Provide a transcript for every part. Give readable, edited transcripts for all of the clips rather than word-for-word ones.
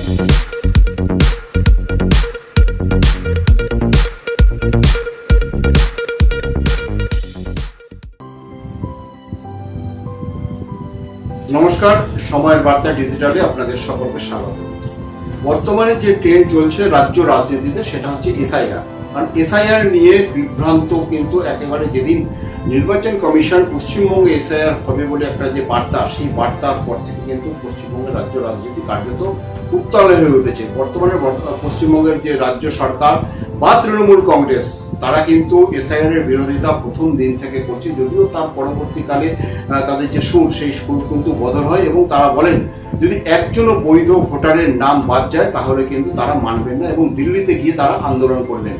নমস্কার, সময়ের বার্তা ডিজিটালে আপনাদের সকলকে স্বাগত। বর্তমানে যে ট্রেন্ড চলছে রাজ্য রাজনীতিতে সেটা হচ্ছে এসআইআর। কারণ এসআইআর নিয়ে বিভ্রান্ত কিন্তু একেবারে যেদিন নির্বাচন কমিশন পশ্চিমবঙ্গে এসআইআর হবে বলে একটা যে বার্তা, সেই বার্তার পর থেকে কিন্তু পশ্চিমবঙ্গের রাজ্য রাজনীতি কার্যত উত্তাল হয়ে উঠেছে। বর্তমানে পশ্চিমবঙ্গের যে রাজ্য সরকার বা তৃণমূল কংগ্রেস তারা কিন্তু এসআইআর এর বিরোধিতা প্রথম দিন থেকে করছে, যদিও তার পরবর্তীকালে তাদের যে সুর, সেই সুর কিন্তু বদল হয় এবং তারা বলেন যদি একজনও বৈধ ভোটারের নাম বাদ যায় তাহলে কিন্তু তারা মানবেন না এবং দিল্লিতে গিয়ে তারা আন্দোলন করবেন।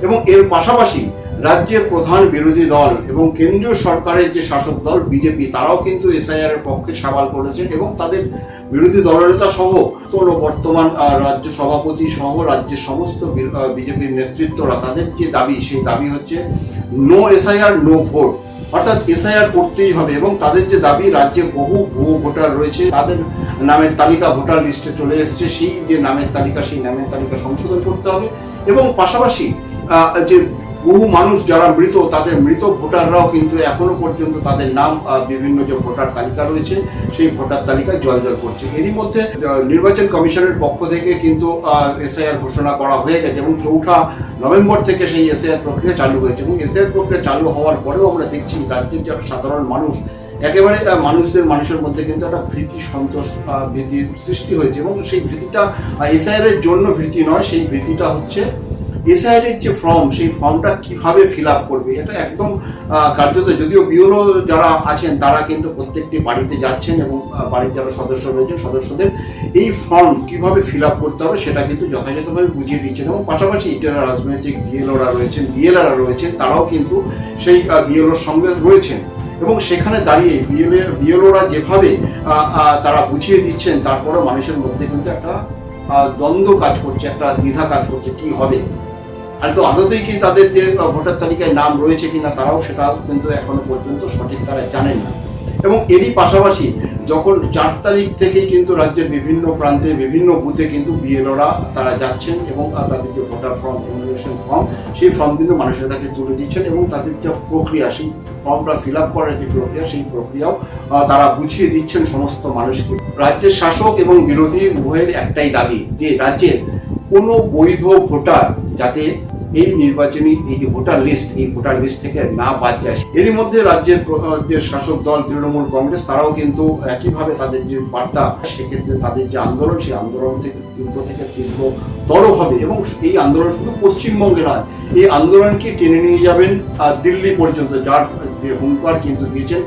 এবং এর পাশাপাশি রাজ্যের প্রধান বিরোধী দল এবং কেন্দ্রীয় সরকারের যে শাসক দল বিজেপি তারাও কিন্তু এসআইআর এর পক্ষে সওয়াল করেছেন এবং তাদের বিরোধী দলনেতা সহ বর্তমান রাজ্য সভাপতি সহ রাজ্যের সমস্ত বিজেপির নেতৃত্বরা তাদের যে দাবি, সেই দাবি হচ্ছে নো এসআইআর নো ভোট, অর্থাৎ এসআইআর করতেই হবে। এবং তাদের যে দাবি, রাজ্যে বহু ভুয়ো ভোটার রয়েছে, তাদের নামের তালিকা ভোটার লিস্টে চলে এসছে, সেই যে নামের তালিকা, সেই নামের তালিকা সংশোধন করতে হবে। এবং পাশাপাশি যে বহু মানুষ যারা মৃত, তাদের মৃত ভোটাররাও কিন্তু এখনো পর্যন্ত তাদের নাম বিভিন্ন যে ভোটার তালিকা রয়েছে সেই ভোটার তালিকায় জলজল করছে। এরই মধ্যে নির্বাচন কমিশনের পক্ষ থেকে কিন্তু এসআইআর ঘোষণা করা হয়ে গেছে এবং 4 নভেম্বর থেকে সেই এসআইআর প্রক্রিয়া চালু হয়েছে। এবং এসআইআর প্রক্রিয়া চালু হওয়ার পরেও আমরা দেখছি রাজ্যের যারা সাধারণ মানুষ, একেবারে মানুষের মধ্যে কিন্তু একটা ভীতি সন্তোষ ভীতির সৃষ্টি হয়েছে। এবং সেই ভীতিটা এসআইআর এর জন্য ভীতি নয়, সেই ভীতিটা হচ্ছে এসআইআর এর যে ফর্ম, সেই ফর্মটা কিভাবে ফিল আপ করবে। এটা একদম কার্যত, যদিও বিওলো যারা আছেন তারা কিন্তু প্রত্যেকটি বাড়িতে যাচ্ছেন এবং বাড়ির যারা সদস্য রয়েছেন সদস্যদের এই ফর্ম কিভাবে ফিল আপ করতে হবে সেটা কিন্তু যথাযথভাবে বুঝিয়ে দিচ্ছেন। এবং পাশাপাশি যারা রাজনৈতিক বিএলওরা রয়েছেন তারাও কিন্তু সেই বিএলওর সঙ্গে রয়েছেন এবং সেখানে দাঁড়িয়ে বিএলওরা যেভাবে তারা বুঝিয়ে দিচ্ছেন, তারপরেও মানুষের মধ্যে কিন্তু একটা দ্বন্দ্ব কাজ করছে, একটা দ্বিধা কাজ করছে কি হবে। আর তো আদতেই কি তাদের যে ভোটার তালিকায় নাম রয়েছে কিনা তারাও সেটা কিন্তু এখনো পর্যন্ত সঠিক তারা জানেন না। এবং এরই পাশাপাশি যখন 4 তারিখ থেকেই কিন্তু রাজ্যের বিভিন্ন প্রান্তে বিভিন্ন বুথে কিন্তু বিএলওরা তারা যাচ্ছেন এবং তাদের যে ভোটার ফর্ম, ইমিগ্রেশন ফর্ম, সেই ফর্ম কিন্তু মানুষের কাছে তুলে দিচ্ছেন এবং তাদের যে প্রক্রিয়া, সেই ফর্মটা ফিল আপ করার যে প্রক্রিয়া, সেই প্রক্রিয়াও তারা বুঝিয়ে দিচ্ছেন সমস্ত মানুষকে। রাজ্যের শাসক এবং বিরোধী উভয়ের একটাই দাবি যে রাজ্যের কোনো বৈধ ভোটার যাতে এই নির্বাচনী এই যে ভোটার লিস্ট থেকে না বাদ যায়। এরই মধ্যে রাজ্যের যে শাসক দল তৃণমূল কংগ্রেস তারাও কিন্তু একইভাবে তাদের যে বার্তা, সেক্ষেত্রে তাদের যে আন্দোলন, সেই আন্দোলন থেকে তীব্রতর হবে এবং এই আন্দোলন শুধু পশ্চিমবঙ্গে নয়, এই আন্দোলনকে টেনে নিয়ে যাবেন দিল্লি পর্যন্ত, যার যে হুঙ্কার কিন্তু দিয়েছেন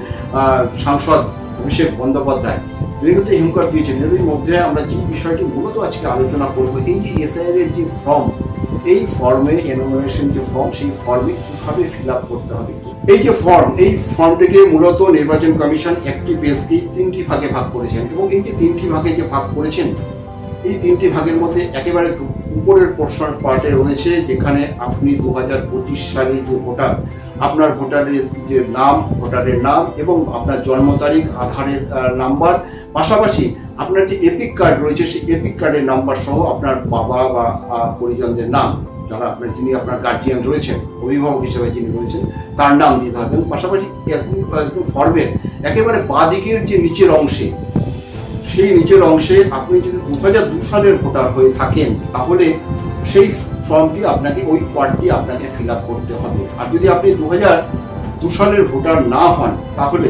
সাংসদ অভিষেক বন্দ্যোপাধ্যায়। তিনি কিন্তু এই হুঙ্কার দিয়েছেন। এর মধ্যে আমরা যে বিষয়টি মূলত আজকে আলোচনা করব, এই যে এসআইআর এর যে ফর্ম, এই ফর্মে এনুমারেশন যে ফর্ম, সেই ফর্মে কিভাবে ফিল আপ করতে হবে। এই যে ফর্ম, এই ফর্মটিকে মূলত নির্বাচন কমিশন একটি পেজকে 3টি ভাগে ভাগ করেছেন এবং এই যে 3টি ভাগে যে ভাগ করেছেন, এই 3টি ভাগের মধ্যে একেবারে উপরের পোর্শন পার্টে রয়েছে যেখানে আপনি 2025 সালে যে ভোটার, আপনার ভোটারের নাম এবং আপনার জন্ম তারিখ, আধারের নাম্বার, পাশাপাশি আপনার যে এপিক কার্ড রয়েছে সেই এপিক কার্ডের নাম্বার সহ আপনার বাবা বা পরিজনদের নাম, যারা যিনি আপনার গার্জিয়ান রয়েছেন, অভিভাবক হিসেবে যিনি রয়েছেন, তার নাম দিতে হবে। এবং পাশাপাশি একদম ফর্মের একেবারে বাঁ দিকের যে নিচের অংশে, সেই নিচের অংশে আপনি যদি 2002 সালের ভোটার হয়ে থাকেন তাহলে সেই ফর্মটি আপনাকে, ওই পার্টটি আপনাকে ফিল আপ করতে হবে। আর যদি আপনি 2002 সালের ভোটার না হন তাহলে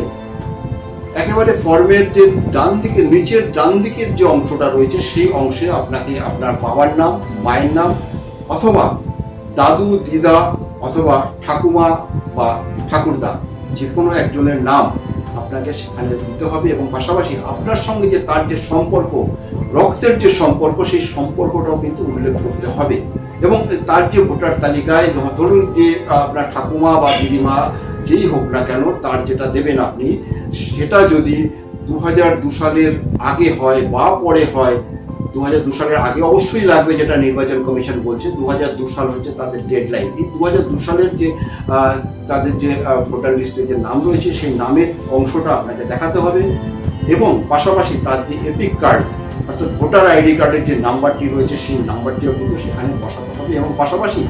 একেবারে ফর্মের যে ডান দিকে, নিচের ডান দিকের যে অংশটা রয়েছে সেই অংশে আপনাকে আপনার বাবার নাম, মায়ের নাম অথবা দাদু, দিদা অথবা ঠাকুমা বা ঠাকুরদা, যে কোনো একজনের নাম আপনাকে সেখানে দিতে হবে। এবং পাশাপাশি আপনার সঙ্গে যে তার যে সম্পর্ক, রক্তের যে সম্পর্ক, সেই সম্পর্কটাও কিন্তু উল্লেখ করতে হবে। এবং তার যে ভোটার তালিকায় ধরুন যে আপনার ঠাকুমা বা দিদিমা যেই হোক না কেন, তার যেটা দেবেন আপনি, সেটা যদি 2002 সালের আগে হয় বা পরে হয়, 2002 সালের আগে অবশ্যই লাগবে, যেটা নির্বাচন কমিশন বলছে। 2002 সাল হচ্ছে তাদের ডেডলাইন। এই 2002 সালের যে তাদের যে ভোটার লিস্টে যে নাম রয়েছে সেই নামের অংশটা আপনাকে দেখাতে হবে এবং পাশাপাশি তার যে এপিক কার্ড, অর্থাৎ ভোটার আইডি কার্ডের যে নাম্বারটি রয়েছে সেই নাম্বারটিও কিন্তু সেখানে বসাতে হবে। এবং পাশাপাশি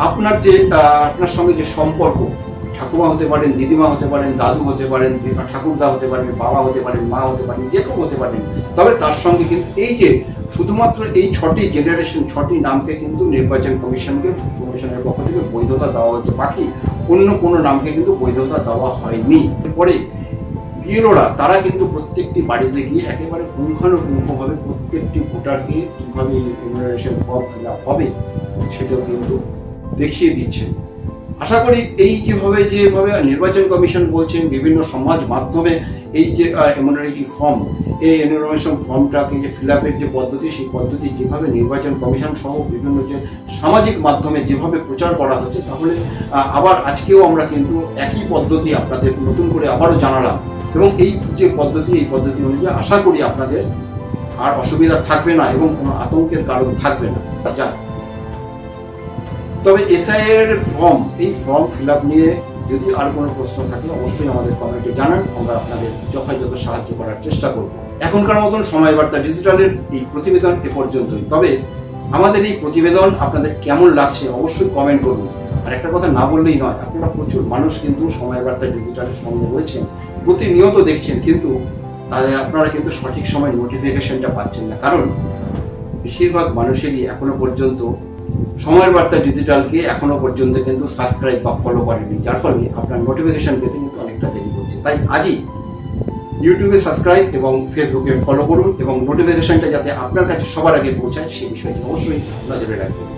আপনার সঙ্গে যে সম্পর্ক, ঠাকুমা হতে পারেন, দিদিমা হতে পারেন, দাদু হতে পারেন, ঠাকুরদা হতে পারেন, বাবা হতে পারেন, মা হতে পারেন, যে কেউ হতে পারেন, তবে তার সঙ্গে কিন্তু এই যে শুধুমাত্র এই 6টি জেনারেশন, 6টি নামকে কিন্তু নির্বাচন কমিশনের পক্ষ থেকে বৈধতা দেওয়া হচ্ছে, বাকি অন্য কোনো নামকে কিন্তু বৈধতা দেওয়া হয়নি। এরপরে বিএলওরা তারা কিন্তু প্রত্যেকটি বাড়িতে গিয়ে একেবারে পুঙ্খানুপুঙ্খভাবে প্রত্যেকটি ভোটারকে কীভাবে ইমিউনাইজেশন ফর্ম ফিল আপ হবে সেটাও কিন্তু দেখিয়ে দিচ্ছেন। আশা করি যেভাবে নির্বাচন কমিশন বলছেন, বিভিন্ন সমাজ মাধ্যমে এই যে ইমিউনাইজেশন ফর্ম, এই ইমিউনাইজেশন ফর্মটাকে যে ফিল আপের যে পদ্ধতি, সেই পদ্ধতি যেভাবে নির্বাচন কমিশন সহ বিভিন্ন যে সামাজিক মাধ্যমে যেভাবে প্রচার করা হচ্ছে, তাহলে আবার আজকেও আমরা কিন্তু একই পদ্ধতি আপনাদের নতুন করে আবারও জানালাম। এবং এই যে পদ্ধতি, এই পদ্ধতি অনুযায়ী আশা করি আপনাদের আর অসুবিধা থাকবে না এবং কোনো আতঙ্কের কারণ থাকবে না। তবে এসআইআর ফর্ম, এই ফর্ম ফিল আপ নিয়ে যদি আর কোনো প্রশ্ন থাকে অবশ্যই আমাদের কমেন্টে জানান, আমরা আপনাদের যথাযথ সাহায্য করার চেষ্টা করব। এখনকার মতন সময় বার্তা ডিজিটালের এই প্রতিবেদন এ পর্যন্তই। তবে আমাদের এই প্রতিবেদন আপনাদের কেমন লাগছে অবশ্যই কমেন্ট করুন। আর একটা কথা না বললেই নয়, আপনারা প্রচুর মানুষ কিন্তু সময় বার্তা ডিজিটালের সঙ্গে রয়েছেন, প্রতিনিয়ত দেখছেন, কিন্তু আপনারা কিন্তু সঠিক সময় নোটিফিকেশনটা পাচ্ছেন না। কারণ বেশিরভাগ মানুষেরই এখনো পর্যন্ত সময় বার্তা ডিজিটালকে এখনো পর্যন্ত কিন্তু সাবস্ক্রাইব বা ফলো করেনি, যার ফলে আপনার নোটিফিকেশন পেতে কিন্তু অনেকটা দেরি করছে। তাই আজই ইউটিউবে সাবস্ক্রাইব এবং ফেসবুকে ফলো করুন এবং নোটিফিকেশনটা যাতে আপনার কাছে সবার আগে পৌঁছায় সেই বিষয়টি অবশ্যই নজরে রাখবেন।